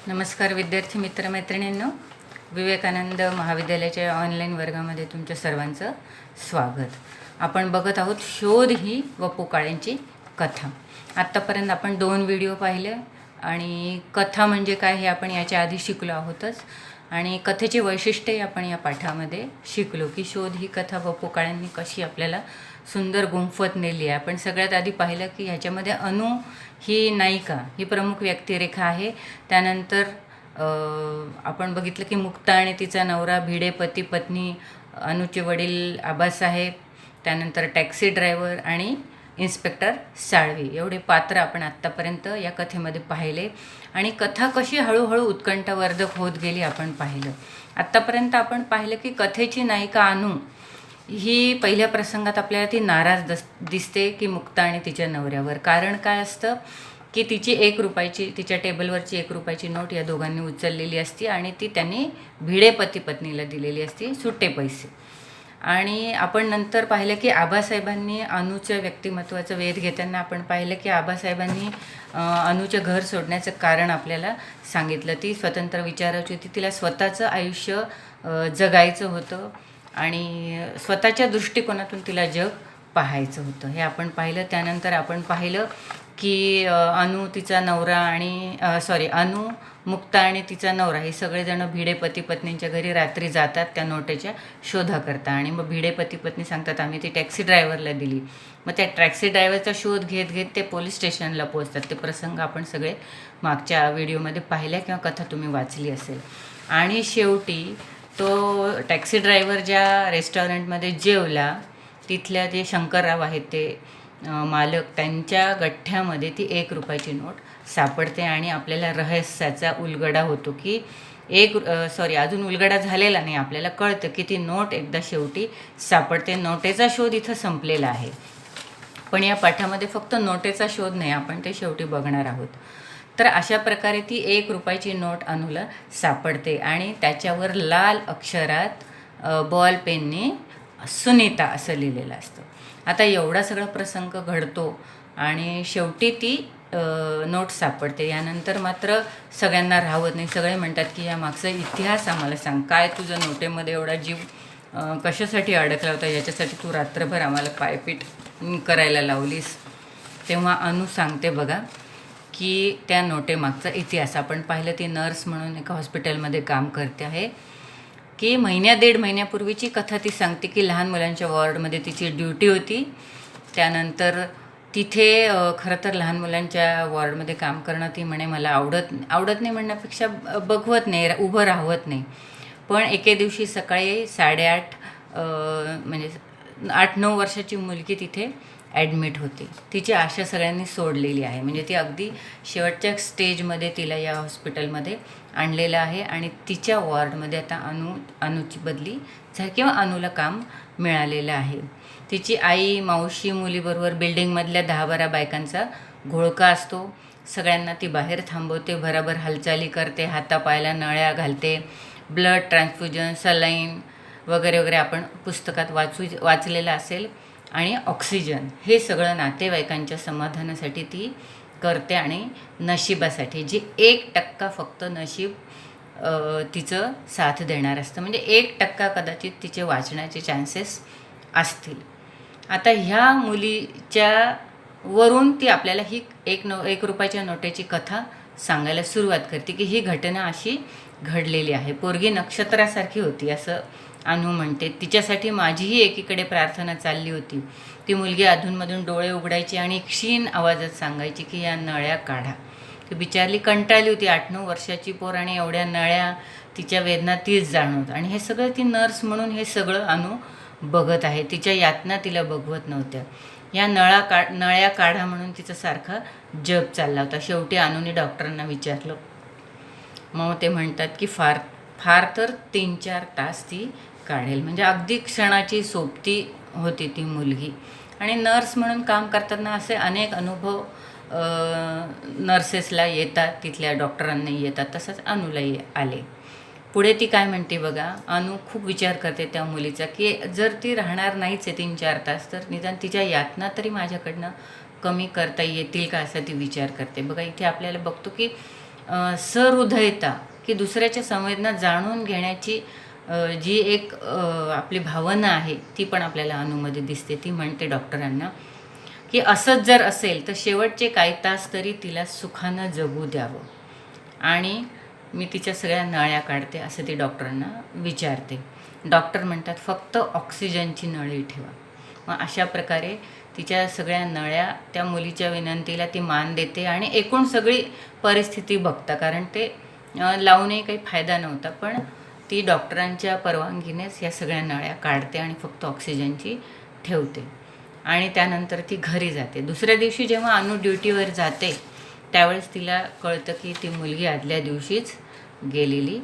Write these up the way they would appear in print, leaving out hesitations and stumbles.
नमस्कार विद्यार्थी मित्रमैत्रिणींनो, विवेकानंद महाविद्यालयाच्या ऑनलाईन वर्गामध्ये तुमच्या सर्वांचं स्वागत. आपण बघत आहोत शोध ही वपू काळेंची कथा. आत्तापर्यंत आपण 2 व्हिडिओ पाहिले आणि कथा म्हणजे काय हे आपण याच्या आधी शिकलो आहोतच. आणि कथेची वैशिष्ट्ये आपण या पाठामध्ये शिकलो की शोध ही कथा वपू काळेंनी कशी आपल्याला सुंदर गुंफत नेली आहे. आपण सगळ्यात आधी पाहिलं की ह्याच्यामध्ये अनु ही नायिका ही प्रमुख व्यक्तिरेखा आहे. त्यानंतर आपण बघितलं की मुक्ता आणि तिचा नवरा, भिडे पती पत्नी, अनुचे वडील आबासाहेब, त्यानंतर टॅक्सी ड्रायव्हर आणि इन्स्पेक्टर साळवी एवढे पात्र आपण आत्तापर्यंत या कथेमध्ये पाहिले. आणि कथा कशी हळूहळू उत्कंठावर्धक होत गेली आपण पाहिलं. आत्तापर्यंत आपण पाहिलं की कथेची नायिका अनु ही पहिल्या प्रसंगात आपल्याला ती नाराज दिसते की मुक्ता आणि तिच्या नवऱ्यावर. कारण काय असतं की तिची 1 रुपयाची, तिच्या टेबलवरची 1 रुपयाची नोट या दोघांनी उचललेली असती आणि ती त्यांनी भिडे पती पत्नीला दिलेली असती, सुट्टे पैसे. आणि आपण नंतर पाहिलं की आबासाहेबांनी अनुच्या व्यक्तिमत्वाचा वेध घेताना आपण पाहिलं की आबासाहेबांनी अनुचं घर सोडण्याचं कारण आपल्याला सांगितलं. ती स्वतंत्र विचाराची होती, तिला स्वतःचं आयुष्य जगायचं होतं आणि स्वतःच्या दृष्टिकोनातून तिला जग पाहायचं होतं, हे आपण पाहिलं. त्यानंतर आपण पाहिलं की अनु, तिचा नवरा आणि अनु, मुक्ता आणि तिचा नवरा हे सगळेजण भिडे पती पत्नींच्या घरी रात्री जातात त्या नोटेच्या शोधाकरता. आणि मग भिडे पती पत्नी सांगतात आम्ही ती टॅक्सी ड्रायव्हरला दिली. मग त्या टॅक्सी ड्रायव्हरचा शोध घेत घेत ते पोलीस स्टेशनला पोहोचतात. ते प्रसंग आपण सगळे मागच्या व्हिडिओमध्ये पाहिल्या किंवा कथा तुम्ही वाचली असेल. आणि शेवटी तो टॅक्सी ड्रायव्हर ज्या रेस्टॉरंटमध्ये जेवला तिथल्या जे शंकरराव आहेत ते मालक, त्यांच्या गठ्ठ्यामध्ये ती 1 रुपयाची नोट सापडते. आणि आपल्याला रहस्याचा उलगडा होतो की अजून उलगडा झालेला नाही. आपल्याला कळतं की ती नोट एकदा शेवटी सापडते. नोटेचा शोध इथं संपलेला आहे, पण या पाठामध्ये फक्त नोटेचा शोध नाही, आपण ते शेवटी बघणार आहोत. तर अशा प्रकारे ती 1 रुपयाची नोट अनुला सापडते आणि त्याच्यावर लाल अक्षरात बॉल पेनने सुनीता असं लिहिलेलं असतं. आता एवढा सगळा प्रसंग घडतो आणि शेवटी ती नोट सापडते. यानंतर मात्र सगळ्यांना राहवत नाही. सगळे म्हणतात की या मागचा इतिहास आम्हाला सांग, काय तुझं नोटेमध्ये एवढा जीव कशासाठी अडकला होता, याच्यासाठी तू रात्रभर आम्हाला पायपीट करायला लावलीस. तेव्हा अनु सांगते बघा की त्या नोटेमागचा इतिहास. आपण पाहिलं ती नर्स म्हणून एका हॉस्पिटलमध्ये काम करते आहे की 1.5 महिन्यापूर्वीची कथा ती सांगते की लहान मुलांच्या वॉर्डमध्ये तिची ड्युटी होती. त्यानंतर तिथे खरं तर लहान मुलांच्या वॉर्डमध्ये काम करणं ती म्हणे मला आवडत नाही म्हणण्यापेक्षा बघवत नाही, उभं राहवत नाही. पण एके दिवशी सकाळी 8:30 म्हणजे 8-9 वर्षाची मुलगी तिथे ॲडमिट होती. तिची आशा सगळ्यांनी सोडलेली आहे. म्हणजे ती अगदी शेवटच्या स्टेजमध्ये तिला या हॉस्पिटलमध्ये आणलेलं आहे आणि तिच्या वॉर्डमध्ये आता अनुची बदली झाली किंवा अनुला काम मिळालेलं आहे. तिची आई, मावशी, मुलीबरोबर बिल्डिंगमधल्या 10-12 बायकांचा घोळका असतो. सगळ्यांना ती बाहेर थांबवते, भराभर हालचाली करते, हातापायाला नळ्या घालते, ब्लड ट्रान्सफ्युजन, सलाईन वगैरे वगैरे आपण पुस्तकात वाचलेलं असेल. आणि ऑक्सिजन हे सगळं नातेवाईकांच्या समाधानासाठी ती करते आणि नशिबासाठी जी 1% फक्त नशीब तिचं साथ देणार असतं. म्हणजे 1% कदाचित तिचे वाचण्याचे चान्सेस असतील. आता ह्या मुलीच्या वरून ती आपल्याला ही 1 रुपयाच्या नोटेची कथा सांगायला सुरुवात करते की ही घटना अशी घडलेली आहे. पोरगी नक्षत्रासारखी होती असं अनु म्हणते. तिच्यासाठी माझीही एकीकडे प्रार्थना चालली होती. ती मुलगी अधूनमधून डोळे उघडायची आणि क्षीण आवाजात सांगायची की या नळ्या काढा. ती बिचारली कंटाळली होती. 8-9 वर्षाची पोर आणि एवढ्या नळ्या, तिच्या वेदना तीच जाणवत. आणि हे सगळं ती नर्स म्हणून हे सगळं अनु बघत आहे. तिच्या यातना तिला बघवत नव्हत्या. या नळ्या काढा म्हणून तिचा सारखा जप चालला होता. शेवटी अनुने डॉक्टरांना विचारलं. मग ते म्हणतात की फार तर 3-4 तास ती काढेल. म्हणजे अगदी क्षणाची सोबती होती ती मुलगी. आणि नर्स म्हणून काम करताना असे अनेक अनुभव नर्सेसला येतात, तिथल्या डॉक्टरांनाही येतात, तसंच अनुलाही आले. पुढे ती काय म्हणते बघा. अनु खूप विचार करते त्या मुलीचा की जर ती राहणार नाहीच आहे 3-4 तास तर निदान तिच्या यातना तरी माझ्याकडनं कमी करता येतील का असा ती विचार करते. बघा इथे आपल्याला बघतो की सहृदयता, की दुसऱ्याच्या संवेदना जाणून घेण्याची जी एक आपली भावना आहे ती पण आपल्याला अणूमध्ये दिसते. ती म्हणते डॉक्टरांना की असंच जर असेल तर शेवटचे काही तास तरी तिला सुखानं जगू द्यावं, आणि मी तिच्या सगळ्या नळ्या काढते असं ती डॉक्टरांना विचारते. डॉक्टर म्हणतात फक्त ऑक्सिजनची नळी ठेवा. मग अशा प्रकारे तिच्या सगळ्या नळ्या त्या मुलीच्या विनंतीला ती मान देते आणि एकूण सगळी परिस्थिती बघता, कारण ते लावूनही काही फायदा नव्हता, पण ती डॉक्टरांच्या परवानगीनेच या सगळ्या नळ्या काढते आणि फक्त ऑक्सिजनची ठेवते. आणि त्यानंतर ती घरी जाते. दुसऱ्या दिवशी जेव्हा अनु ड्युटीवर जाते त्यावेळेस तिला कळतं की ती मुलगी आदल्या दिवशीच गेलेली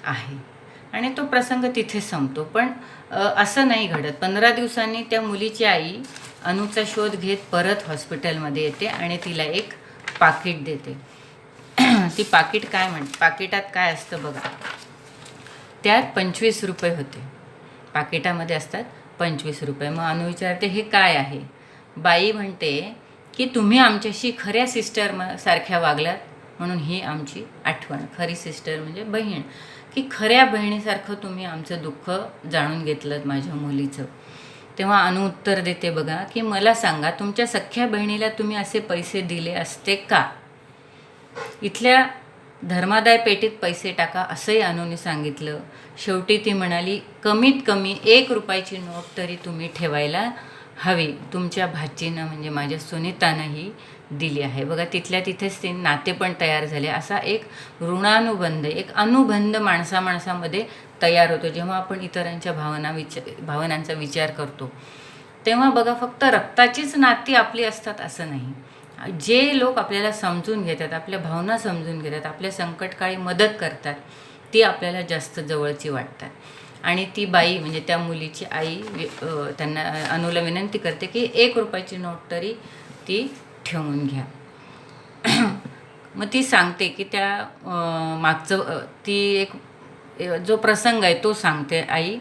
आहे, आणि तो प्रसंग तिथे संपतो. पण असं नाही घडत. 15 दिवसांनी त्या मुलीची आई अनुचा शोध घेत परत हॉस्पिटलमध्ये येते आणि तिला एक पाकिट देते. ती पाकिट काय पाकिटात काय असतं बघा. त्यात 25 रुपये होते. पाकिटामध्ये असतात 25 रुपये. मग अनु विचारते हे काय आहे. बाई म्हणते की तुम्ही आमच्याशी खऱ्या सिस्टर सारख्या वागलात म्हणून ही आमची आठवण. खरी सिस्टर म्हणजे बहीण, की खऱ्या बहिणीसारखं तुम्ही आमचं दुःख जाणून घेतलं माझ्या मुलीचं. तेव्हा अनु उत्तर देते बघा की मला सांगा तुमच्या सख्ख्या बहिणीला तुम्ही असे पैसे दिले असते का. इथल्या धर्मादाय पेटीत पैसे टाका असंही अनुने सांगितलं. शेवटी ती म्हणाली कमीत कमी 1 रुपयाची नोट तरी तुम्ही ठेवायला हवी. तुमच्या भाचीनं म्हणजे माझ्या सुनीतानंही दिली आहे. बघा तिथल्या तिथेच ते नाते पण तयार झाले. असा एक ऋणानुबंध, एक अनुबंध माणसामध्ये तयार होतो जेव्हा आपण इतरांच्या भावनांचा विचार करतो. तेव्हा बघा फक्त रक्ताचीच नाती आपली असतात असं नाही. जे लोक आपल्याला समजून घेतात, आपल्या भावना समजून घेतात, आपल्या संकटकाळी मदत करतात, ती आपल्याला जास्त जवळची वाटतात. आणि ती बाई म्हणजे त्या मुलीची आई त्यांना अनुला विनंती करते की 1 रुपयाची नोट तरी ती ठेवून घ्या. मग ती सांगते की त्या मागचं ती एक जो प्रसंग आहे तो सांगते आई,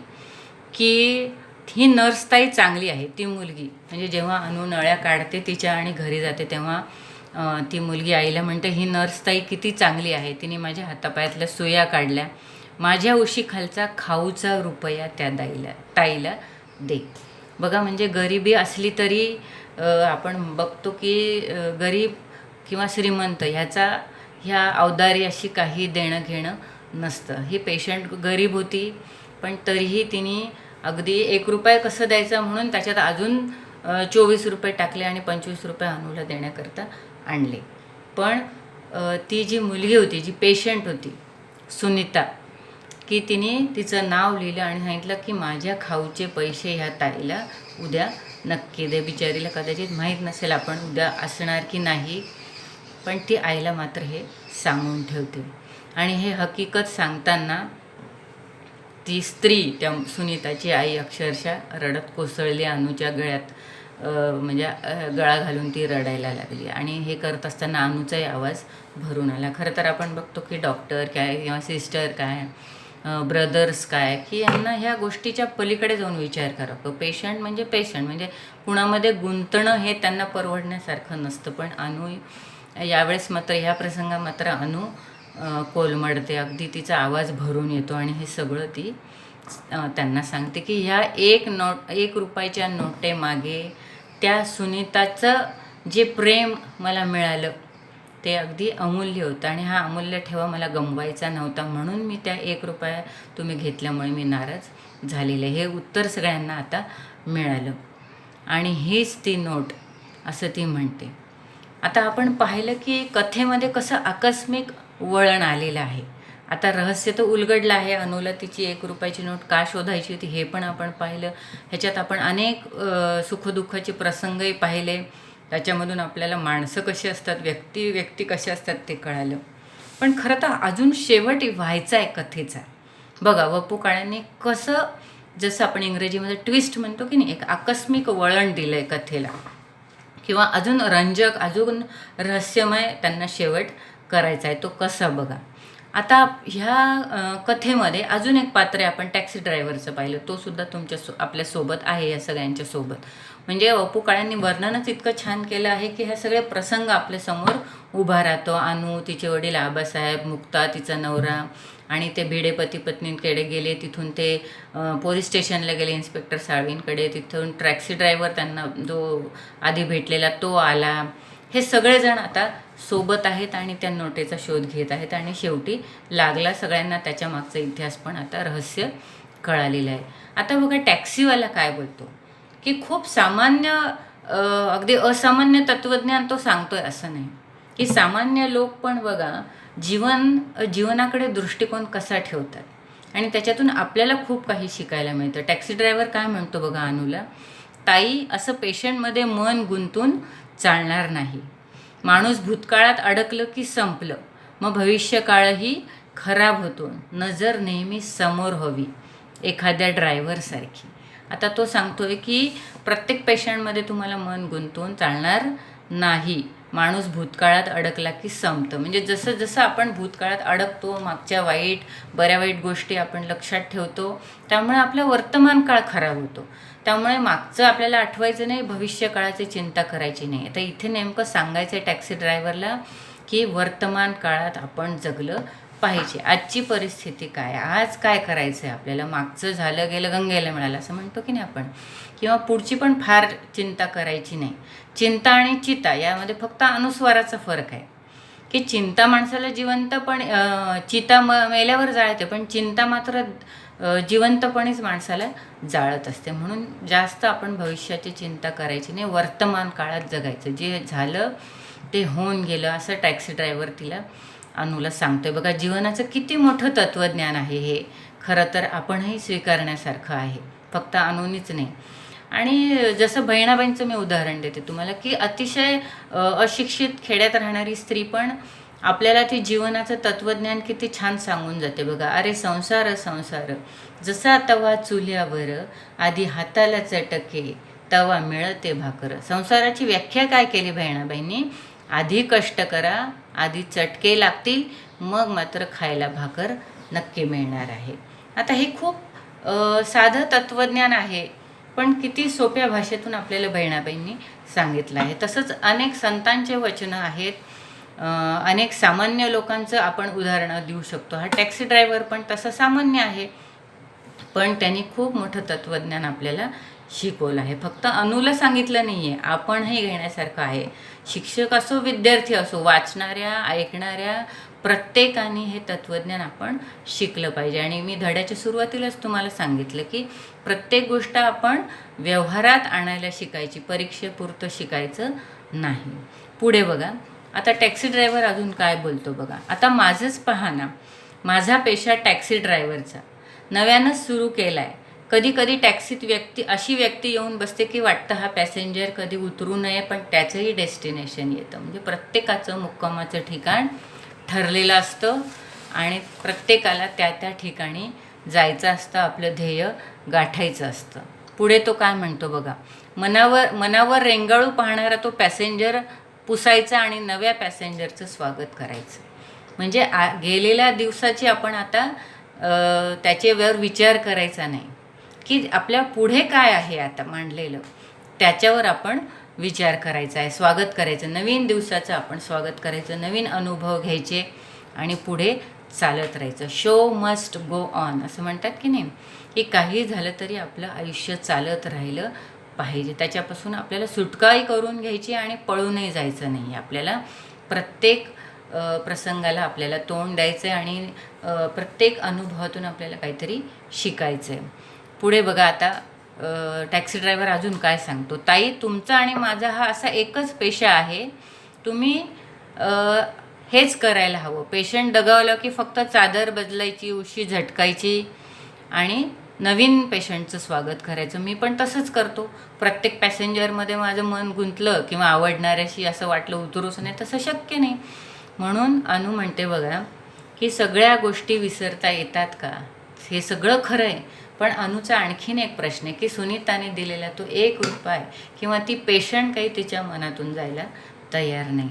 की ही नर्सताई चांगली आहे. ती मुलगी म्हणजे जेव्हा अनु नळ्या काढते तिच्या आणि घरी जाते तेव्हा ती मुलगी आईला म्हणते ही नर्सताई किती चांगली आहे. तिने माझ्या हातापायातल्या सुया काढल्या. माझ्या उशीखालचा खाऊचा रुपया त्या ताईला दे. बघा म्हणजे गरिबी असली तरी आपण बघतो की गरीब किंवा श्रीमंत ह्या औदारी अशी काही देणं घेणं नसतं. ही पेशंट गरीब होती पण तरीही तिने अगदी 1 रुपया कसं द्यायचा म्हणून त्याच्यात अजून 24 रुपये टाकले आणि 25 रुपये अनुला देण्याकरता आणले. पण ती जी मुलगी होती, जी पेशंट होती सुनीता, की तिने तिचं नाव लिहिलं आणि सांगितलं की माझ्या खाऊचे पैसे ह्या ताईला उद्या नक्की दे. बिचारीला कदाचित माहीत नसेल आपण उद्या असणार की नाही, पण ती आईला मात्र हे सांगून ठेवते. आणि हे हकीकत सांगताना ती स्त्री, त्या सुनीताची आई अक्षरशः रडत कोसळली. अनुच्या गळ्यात म्हणजे गळा घालून ती रडायला लागली. आणि हे करत असताना अनुचाही आवाज भरून आला. खरं तर आपण बघतो की डॉक्टर काय किंवा सिस्टर काय, ब्रदर्स काय, की यांना ह्या गोष्टीच्या पलीकडे जाऊन विचार करावं. पेशंट म्हणजे पेशंट, म्हणजे कुणामध्ये गुंतणं हे त्यांना परवडण्यासारखं नसतं. पण अनु यावेळेस मात्र ह्या प्रसंगात मात्र अनु कोलमडते. अगदी तिचा आवाज भरून येतो आणि हे सगळं ती त्यांना सांगते की ह्या 1 रुपयाच्या नोटेमागे त्या सुनीताचं जे प्रेम मला मिळालं ते अगदी अमूल्य होतं आणि हा अमूल्य ठेवा मला गमवायचा नव्हता, म्हणून मी त्या 1 रुपया तुम्ही घेतल्यामुळे मी नाराज झालेले. हे उत्तर सगळ्यांना आता मिळालं आणि हीच ती नोट असं ती म्हणते. आता आपण पाहिलं की कथेमध्ये कसं आकस्मिक वळण आलेलं आहे. आता रहस्य तर उलगडलं आहे. अनुला तिची 1 रुपयाची नोट का शोधायची होती हे पण आपण पाहिलं. ह्याच्यात आपण अनेक सुखदुःखाचे प्रसंगही पाहिले. त्याच्यामधून आपल्याला माणसं कशी असतात, व्यक्ती कशा असतात ते कळालं. पण खरं तर अजून शेवट व्हायचा आहे कथेचा. बघा वपू काळ्यांनी कसं, जसं आपण इंग्रजीमध्ये ट्विस्ट म्हणतो की नाही, एक आकस्मिक वळण दिलं आहे कथेला, किंवा अजून रंजक, अजून रहस्यमय त्यांना शेवट करायचा आहे. तो कसा बघा. आता ह्या कथेमध्ये अजून एक पात्र आहे. आपण टॅक्सी ड्रायव्हरचं पाहिलं, तो सुद्धा आपल्यासोबत आहे या सगळ्यांच्या सोबत. म्हणजे वपू काळ्यांनी वर्णनच इतकं छान केलं आहे की हे सगळे प्रसंग आपल्यासमोर उभा राहतो. अनु, तिचे वडील आबासाहेब, मुक्ता तिचा नवरा, आणि ते भिडे पती पत्नींकडे गेले. तिथून ते पोलीस स्टेशनला गेले इन्स्पेक्टर साळवींकडे. तिथून टॅक्सी ड्रायव्हर त्यांना जो आधी भेटलेला तो आला. हे सगळेजण आता सोबत आहेत आणि त्या नोटेचा शोध घेत आहेत आणि शेवटी लागला सगळ्यांना. त्याच्या मागचा इतिहास पण आता रहस्य कळालेलं आहे. आता बघा टॅक्सीवाला काय बोलतो की खूप सामान्य अगदी असामान्य तत्त्वज्ञान तो सांगतोय असं नाही, की सामान्य लोक पण बघा जीवनाकडे दृष्टिकोन कसा ठेवतात आणि त्याच्यातून आपल्याला खूप काही शिकायला मिळतं. टॅक्सी ड्रायव्हर काय म्हणतो बघा अनुला, ताई असं पेशंटमध्ये मन गुंतून चालणार नाही. माणूस भूतकाळात अडकलं की संपलं, मग भविष्यकाळही खराब होतो. नजर नेहमी समोर हवी, एखाद्या ड्रायव्हरसारखी. आता तो सांगतोय की प्रत्येक पेशंटमध्ये तुम्हाला मन गुंतवून चालणार नाही. माणूस भूतकाळात अडकला की संपतं. म्हणजे जसं जसं आपण भूतकाळात अडकतो, मागच्या बऱ्या वाईट गोष्टी आपण लक्षात ठेवतो, त्यामुळे आपला वर्तमान काळ खराब होतो. त्यामुळे मागचं आपल्याला आठवायचं नाही, भविष्यकाळाची चिंता करायची नाही. आता इथे नेमकं सांगायचं आहे टॅक्सी ड्रायव्हरला की वर्तमान काळात आपण जगलं पाहिजे. आजची परिस्थिती काय, आज काय करायचं आहे आपल्याला. मागचं झालं गेलं गंगेला मिळालं असं म्हणतो की नाही आपण, किंवा पुढची पण फार चिंता करायची नाही. चिंता आणि चिता यामध्ये फक्त अनुस्वाराचा फरक आहे, की चिंता माणसाला जिवंत पण चिता मेल्यावर जाळते, पण चिंता मात्र जिवंतपणीच माणसाला जाळत असते. म्हणून जास्त आपण भविष्याची चिंता करायची नाही, वर्तमान काळात जगायचं. जे झालं ते होऊन गेलं असं टॅक्सी ड्रायव्हर तिला अनुला सांगतोय. बघा जीवनाचं किती मोठं तत्त्वज्ञान आहे हे. खरं तर आपणही स्वीकारण्यासारखं आहे, फक्त अनुनीच नाही. आणि जसं बहिणाबाईंचं मी उदाहरण देते तुम्हाला, की अतिशय अशिक्षित खेड्यात राहणारी स्त्री पण आपल्याला ती जीवनाचं तत्त्वज्ञान किती छान सांगून जाते बघा. अरे संसार संसार जसा तवा चुल्यावर, आधी हाताला चटके तवा मिळते भाकर. संसाराची व्याख्या काय केली बहिणाबाईंनी, आधी कष्ट करा, आधी चटके लागतील, मग मात्र खायला भाकर नक्की मिळणार आहे. आता हे खूप साधं तत्त्वज्ञान आहे, पण किती सोप्या भाषेतून आपल्याला बहिणाबाईंनी सांगितलं आहे. तसंच अनेक संतांचे वचनं आहेत, अनेक सामान्य लोकांचं आपण उदाहरणं देऊ शकतो. हा टॅक्सी ड्रायव्हर पण तसा सामान्य आहे, पण त्यांनी खूप मोठं तत्त्वज्ञान आपल्याला शिकवलं आहे. फक्त अनुला सांगितलं नाही आहे, आपणही घेण्यासारखं आहे. शिक्षक असो, विद्यार्थी असो, वाचणाऱ्या ऐकणाऱ्या प्रत्येकाने हे तत्त्वज्ञान आपण शिकलं पाहिजे. आणि मी धड्याच्या सुरुवातीलाच तुम्हाला सांगितलं की प्रत्येक गोष्ट आपण व्यवहारात आणायला शिकायची, परीक्षेपुरतं शिकायचं नाही. पुढे बघा, आता टॅक्सी ड्रायव्हर अजून काय बोलतो बघा. आता माझंच पहा ना, माझा पेशा टॅक्सी ड्रायव्हरचा नव्यानंच सुरू केला आहे. कधी कधी टॅक्सीत अशी व्यक्ती येऊन बसते की वाटतं हा पॅसेंजर कधी उतरू नये, पण त्याचंही डेस्टिनेशन येतं. म्हणजे प्रत्येकाचं मुक्कामाचं ठिकाण ठरलेलं असतं आणि प्रत्येकाला त्या त्या ठिकाणी जायचं असतं, आपलं ध्येय गाठायचं असतं. पुढे तो काय म्हणतो बघा, मनावर रेंगाळू पाहणारा तो पॅसेंजर पुसायचा आणि नव्या पॅसेंजरचं स्वागत करायचं. म्हणजे गेलेल्या दिवसाची आपण आता त्याच्यावर विचार करायचा नाही, की आपल्या पुढे काय आहे आता मांडलेलं, त्याच्यावर आपण विचार करायचा आहे, स्वागत करायचं. नवीन दिवसाचं आपण स्वागत करायचं, नवीन अनुभव घ्यायचे आणि पुढे चालत राहायचं. शो मस्ट गो ऑन असं म्हणतात की नाही, की काही झालं तरी आपलं आयुष्य चालत राहिलं पाहिजे. त्याच्यापासून आपल्याला सुटकाही करून घ्यायची आणि पळूनही जायचं नाही. आपल्याला प्रत्येक प्रसंगाला आपल्याला तोंड द्यायचं आहे आणि प्रत्येक अनुभवातून आपल्याला काहीतरी शिकायचं आहे. पुढे बघा, आता टॅक्सी ड्रायव्हर अजून काय सांगतो, ताई तुमचा आणि माझा हा असा एकच पेशा आहे, तुम्ही हेच करायला हवं. पेशंट दगावलं की फक्त चादर बदलायची, उशी झटकायची आणि नवीन पेशंटचं स्वागत करायचं. मी पण तसंच करतो. प्रत्येक पॅसेंजरमध्ये माझं मन गुंतलं किंवा आवडणाऱ्याशी असं वाटलं उतरूच नाही, तसं शक्य नाही. म्हणून अनु म्हणते बघा, की सगळ्या गोष्टी विसरता येतात का, हे सगळं खरं आहे, पण अनुचा आणखीन एक प्रश्न आहे की सुनीताने दिलेला तो ₹1 किंवा ती पेशंट काही तिच्या मनातून जायला तयार नाही.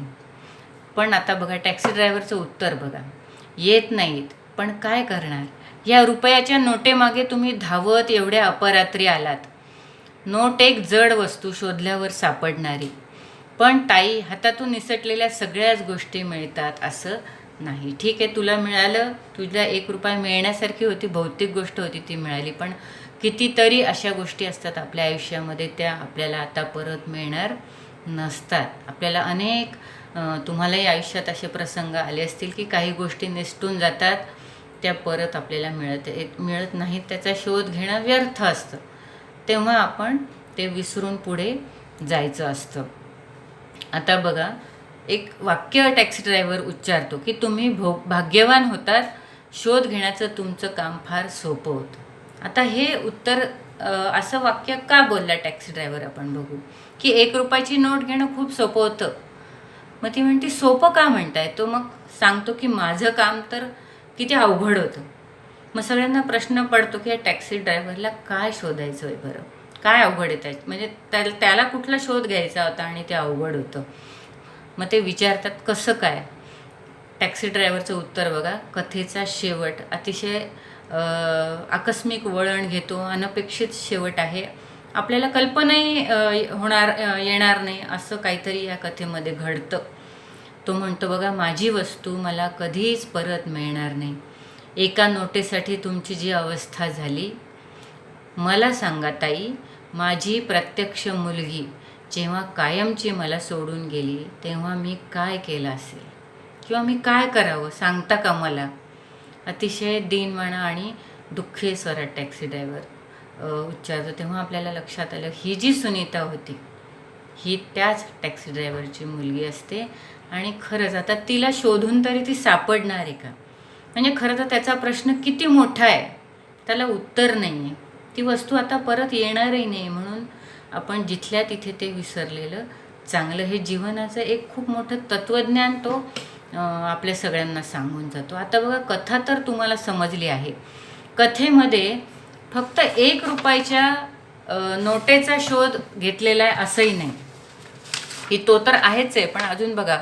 पण आता बघा टॅक्सी ड्रायव्हरचं उत्तर बघा, येत नाहीत पण काय करणार, या रुपयाच्या नोटेमागे तुम्ही धावत एवढ्या अपरात्री आलात, नोट एक जड वस्तू शोधल्यावर सापडणारी, पण ताई हातातून निसटलेल्या सगळ्याच गोष्टी मिळतात असं नाही. ठीक आहे, तुला मिळालं, तुला 1 रुपया मिळण्यासारखी होती, भौतिक गोष्ट होती, ती मिळाली. पण कितीतरी अशा गोष्टी असतात आपल्या आयुष्यामध्ये, त्या आपल्याला आता परत मिळणार नसतात. आपल्याला अनेक तुम्हालाही आयुष्यात असे प्रसंग आले असतील की काही गोष्टी निसटून जातात, त्या परत आपल्याला मिळत नाहीत. त्याचा शोध घेणं व्यर्थ असतं. तेव्हा आपण ते विसरून पुढे जायचं असतं. आता बघा, एक वाक्य टॅक्सी ड्रायव्हर उच्चारतो की तुम्ही भाग्यवान होतात, शोध घेण्याचं तुमचं काम फार सोपं होतं. आता हे उत्तर असं वाक्य का बोलला टॅक्सी ड्रायव्हर आपण बघू. की 1 रुपयाची नोट घेणं खूप सोपं होतं. मग ती म्हणते सोपं का म्हणताय. तो मग सांगतो की माझं काम तर किती अवघड होतं. मग सगळ्यांना प्रश्न पडतो की या टॅक्सी ड्रायव्हरला काय शोधायचं आहे बरं, काय अवघड आहे म्हणजे त्याला कुठला शोध घ्यायचा होता आणि ते अवघड होतं. मग ते विचारतात कसं काय. टॅक्सी ड्रायव्हरचं उत्तर बघा, कथेचा शेवट अतिशय आकस्मिक वळण घेतो, अनपेक्षित शेवट आहे. आपल्याला कल्पनाही येणार नाही असं काहीतरी या कथेमध्ये घडतं. तो म्हणतो बघा, माझी वस्तू मला कधीच परत मिळणार नाही. एका नोटेसाठी तुमची जी अवस्था झाली, मला सांगा ताई, माझी प्रत्यक्ष मुलगी जेव्हा कायमची मला सोडून गेली तेव्हा मी काय केलं असेल किंवा मी काय करावं सांगता का मला. अतिशय दीनवाणा आणि दुःखी स्वरात टॅक्सी ड्रायव्हर उच्चारतो. तेव्हा आपल्याला लक्षात आलं, ही जी सुनीता होती ही त्याच टॅक्सी ड्रायव्हरची मुलगी असते. आणि खरंच आता तिला शोधून तरी ती सापडणार आहे का. म्हणजे खरं तर त्याचा प्रश्न किती मोठा आहे, त्याला उत्तर नाही आहे. ती वस्तू आता परत येणारही नाही, म्हणून आपण जिथल्या तिथे ते विसरलेलं चांगलं. हे जीवनाचं एक खूप मोठं तत्त्वज्ञान तो आपल्या सगळ्यांना सांगून जातो. आता बघा, कथा तर तुम्हाला समजली आहे. कथेमध्ये फक्त 1 रुपयाच्या नोटेचा शोध घेतलेला आहे असंही नाही, की तो तर आहेच आहे. पण अजून बघा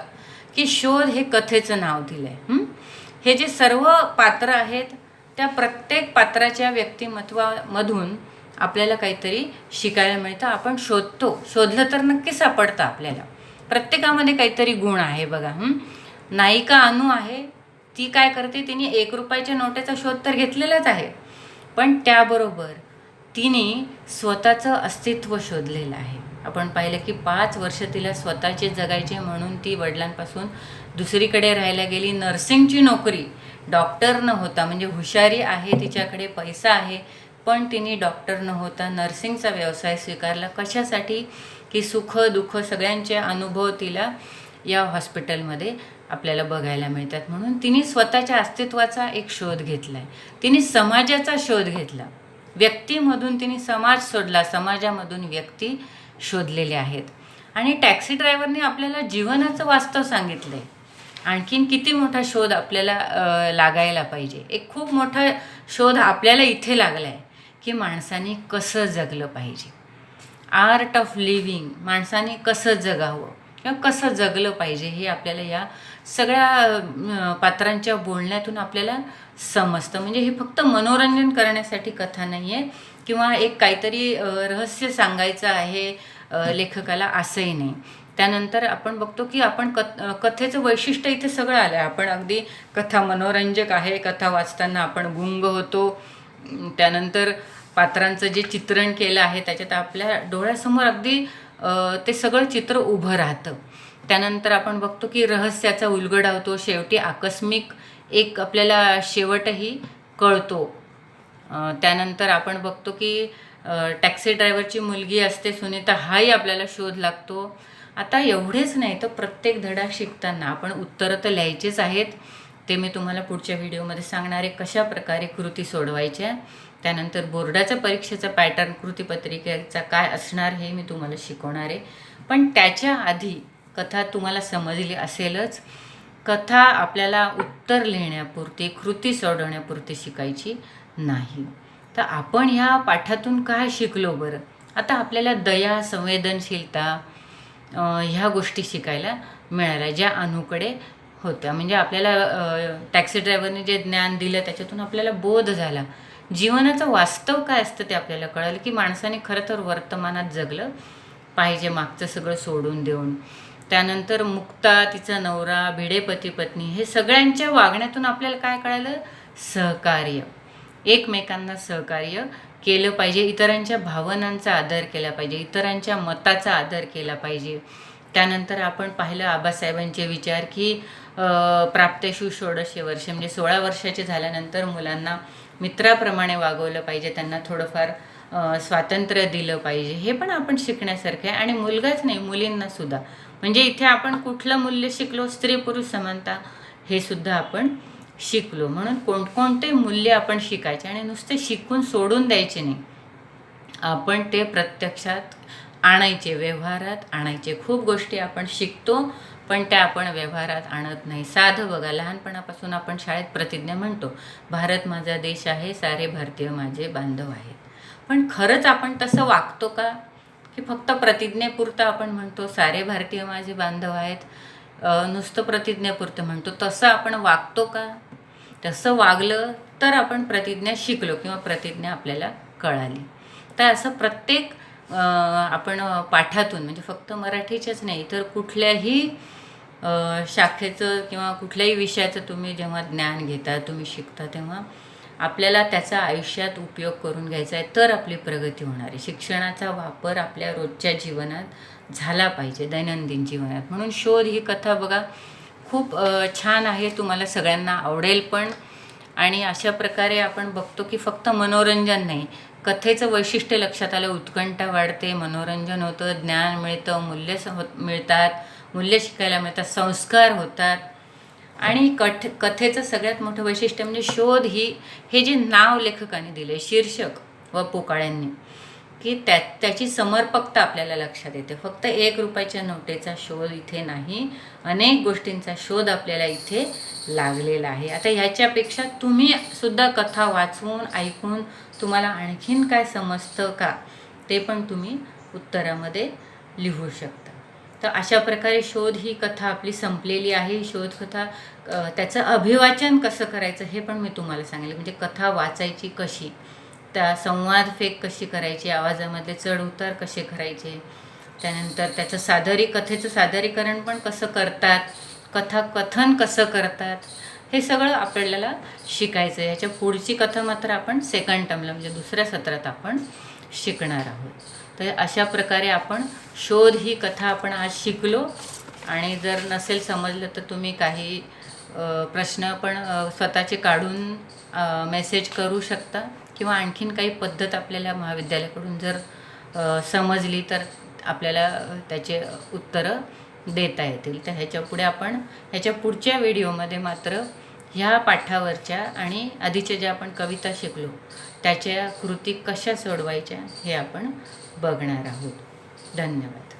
की शोध हे कथेचं नाव दिलं आहे. हे जे सर्व पात्र आहेत त्या प्रत्येक पात्राच्या व्यक्तिमत्वामधून आपल्याला काहीतरी शिकायला मिळतं. आपण शोधलं तर नक्की सापडतं आपल्याला. प्रत्येकामध्ये काहीतरी गुण आहे बघा. नायिका अनु आहे, ती काय करते, तिने 1 रुपयाच्या नोटेचा शोध तर घेतलेलाच आहे, पण त्याबरोबर तिने स्वतःचं अस्तित्व शोधलेलं आहे. आपण पाहिलं की 5 वर्ष तिला स्वतःचे जगायचे म्हणून ती वडिलांपासून दुसरीकडे राहायला गेली. नर्सिंगची नोकरी, डॉक्टर न होता, म्हणजे हुशारी आहे तिच्याकडे, पैसा आहे, पण तिने डॉक्टर न होता नर्सिंगचा व्यवसाय स्वीकारला. कशासाठी की सुख दुःख सगळ्यांचे अनुभव तिला या हॉस्पिटलमध्ये आपल्याला बघायला मिळतात. म्हणून तिने स्वतःच्या अस्तित्वाचा एक शोध घेतला आहे. तिने समाजाचा शोध घेतला. व्यक्तीमधून तिने समाज शोधला, समाजामधून व्यक्ती शोधलेले आहेत. आणि टॅक्सी ड्रायव्हरने आपल्याला जीवनाचं वास्तव सांगितलं आहे. आणखीन किती मोठा शोध आपल्याला लागायला पाहिजे. एक खूप मोठा शोध आपल्याला इथे लागला आहे की माणसाने कसं जगलं पाहिजे. आर्ट ऑफ लिव्हिंग, माणसाने कसं जगावं किंवा कसं जगलं पाहिजे हे आपल्याला या सगळ्या पात्रांच्या बोलण्यातून आपल्याला समजतं. म्हणजे हे फक्त मनोरंजन करण्यासाठी कथा नाही आहे किंवा एक काहीतरी रहस्य सांगायचं आहे लेखकाला, असंही नाही. त्यानंतर आपण बघतो की आपण कथेचं वैशिष्ट्य इथे सगळं आलं आहे. आपण अगदी कथा मनोरंजक आहे, कथा वाचताना आपण गुंग होतो. त्यानंतर पात्रांचं जे चित्रण केलं आहे त्याच्यात आपल्या डोळ्यासमोर अगदी ते सगळं चित्र उभं राहतं. त्यानंतर आपण बघतो की रहस्याचा उलगडा होतो. शेवटी आकस्मिक एक आपल्याला शेवटही कळतो. त्यानंतर आपण बघतो की टॅक्सी ड्रायव्हरची मुलगी असते सुनीता, हाही आपल्याला शोध लागतो. आता एवढेच नाही तर प्रत्येक धडा शिकताना आपण उत्तरं तर लिहायचेच आहेत. ते मी तुम्हाला पुढच्या व्हिडिओमध्ये सांगणार आहे, कशा प्रकारे कृती सोडवायच्या. त्यानंतर बोर्डाच्या परीक्षेचा पॅटर्न, कृतीपत्रिकेचा काय असणार हे मी तुम्हाला शिकवणार आहे. पण त्याच्या आधी कथा तुम्हाला समजली असेलच. कथा आपल्याला उत्तर लिहिण्यापुरती, कृती सोडवण्यापुरती शिकायची नाही. तर आपण ह्या पाठातून काय शिकलो बरं. आता आपल्याला दया, संवेदनशीलता ह्या गोष्टी शिकायला मिळाल्या ज्या अनुकडे होत्या. म्हणजे आपल्याला टॅक्सी ड्रायव्हरने जे ज्ञान दिलं त्याच्यातून आपल्याला बोध झाला जीवनाचं वास्तव काय असतं ते आपल्याला कळलं, की माणसाने खरं तर वर्तमानात जगलं पाहिजे, मागचं सगळं सोडून देऊन. त्यानंतर मुक्ता, तिचा नवरा, भिडे पती पत्नी, हे सगळ्यांच्या वागण्यातून आपल्याला काय कळालं? सहकार्य, एकमेकांना सहकार्य केलं पाहिजे, इतरांच्या भावनांचा आदर केला पाहिजे, इतरांच्या मताचा आदर केला पाहिजे. त्यानंतर आपण पाहिलं आबासाहेबांचे विचार, की प्राप्तेषु षोडशे वर्ष, म्हणजे 16 वर्षाचे झाल्यानंतर मुलांना मित्राप्रमाणे वागवलं पाहिजे, त्यांना थोडंफार स्वातंत्र्य दिलं पाहिजे. हे पण आपण शिकण्यासारखं आहे. आणि मुलगाच नाही, मुलींनासुद्धा. म्हणजे इथे आपण कुठलं मूल्य शिकलो? स्त्री पुरुष समानता, हे सुद्धा आपण शिकलो. म्हणून कोणकोणते मूल्य आपण शिकायचे आणि नुसते शिकून सोडून द्यायचे नाही, आपण ते प्रत्यक्षात आणायचे, व्यवहारात आणायचे. खूप गोष्टी आपण शिकतो पण त्या आपण व्यवहारात आणत नाही. साधं बघा, लहानपणापासून आपण शाळेत प्रतिज्ञा म्हणतो, भारत माझा देश आहे, सारे भारतीय माझे बांधव आहेत. पण खरंच आपण तसं वागतो का? की फक्त प्रतिज्ञेपुरतं आपण म्हणतो सारे भारतीय माझे बांधव आहेत, नुसतं प्रतिज्ञेपुरतं म्हणतो, तसं आपण वागतो का? तसं वागलं तर आपण प्रतिज्ञा शिकलो किंवा प्रतिज्ञा आपल्याला कळाली. तर असं प्रत्येक आपण पाठातून, म्हणजे फक्त मराठीच्याच नाही तर कुठल्याही शाखेचं किंवा कुठल्याही विषयाचं तुम्ही जेव्हा ज्ञान घेता, तुम्ही शिकता, तेव्हा आपल्याला त्याचा आयुष्यात उपयोग करून घ्यायचा आहे, तर आपली प्रगती होणार आहे. शिक्षणाचा वापर आपल्या रोजच्या जीवनात झाला पाहिजे, दैनंदिन जीवनात. म्हणून शोध ही कथा बघा खूप छान आहे, तुम्हाला सगळ्यांना आवडेल पण. आणि अशा प्रकारे आपण बघतो की फक्त मनोरंजन नाही, कथेचं वैशिष्ट्य लक्षात आलं, उत्कंठा वाढते, मनोरंजन होतं, ज्ञान मिळतं, मिळतात, मूल्य शिकायला मिळतात, संस्कार होतात. आणि कथेचं सगळ्यात मोठं वैशिष्ट्य म्हणजे शोध हे जे नाव लेखकाने दिले, शीर्षक वपु काळेंनी, की त्याची समर्पकता आपल्याला लक्षात येते. फक्त 1 रुपयाच्या नोटेचा शोध इथे नाही, अनेक गोष्टींचा शोध आपल्याला इथे लागलेला आहे. आता ह्याच्यापेक्षा तुम्ही सुद्धा कथा वाचून ऐकून तुम्हाला आणखीन काय समजतं का, ते पण तुम्ही उत्तरामध्ये लिहू शकता. तर अशा प्रकारे शोध ही कथा आपली संपलेली आहे. शोधकथा, त्याचं अभिवाचन कसं करायचं हे पण मी तुम्हाला सांगितलं. म्हणजे कथा वाचायची कशी, त्या संवाद फेक कशी करायची, आवाजामध्ये चढ उतार कसे करायचे, त्यानंतर त्याचं कथेचं सादरीकरण पण कसं करतात, कथा कथन कसं करतात, हे सगळं आपल्याला शिकायचं आहे. ह्याच्या पुढची कथा मात्र आपण सेकंड टर्मला, म्हणजे दुसऱ्या सत्रात आपण शिकणार आहोत. तर अशा प्रकारे आपण शोध ही कथा आपण आज शिकलो. आणि जर नसेल समजलं तर तुम्ही काही प्रश्न पण स्वतःचे काढून मेसेज करू शकता, किंवा आणखीन काही पद्धत आपल्याला महाविद्यालयाकडून जर समजली तर आपल्याला त्याचे उत्तरं देता येतील. तर ह्याच्या पुढच्या व्हिडिओमध्ये मात्र ह्या पाठावरच्या आणि आधीच्या ज्या आपण कविता शिकलो त्याच्या कृती कशा सोडवायच्या हे आपण बघणार आहोत. धन्यवाद.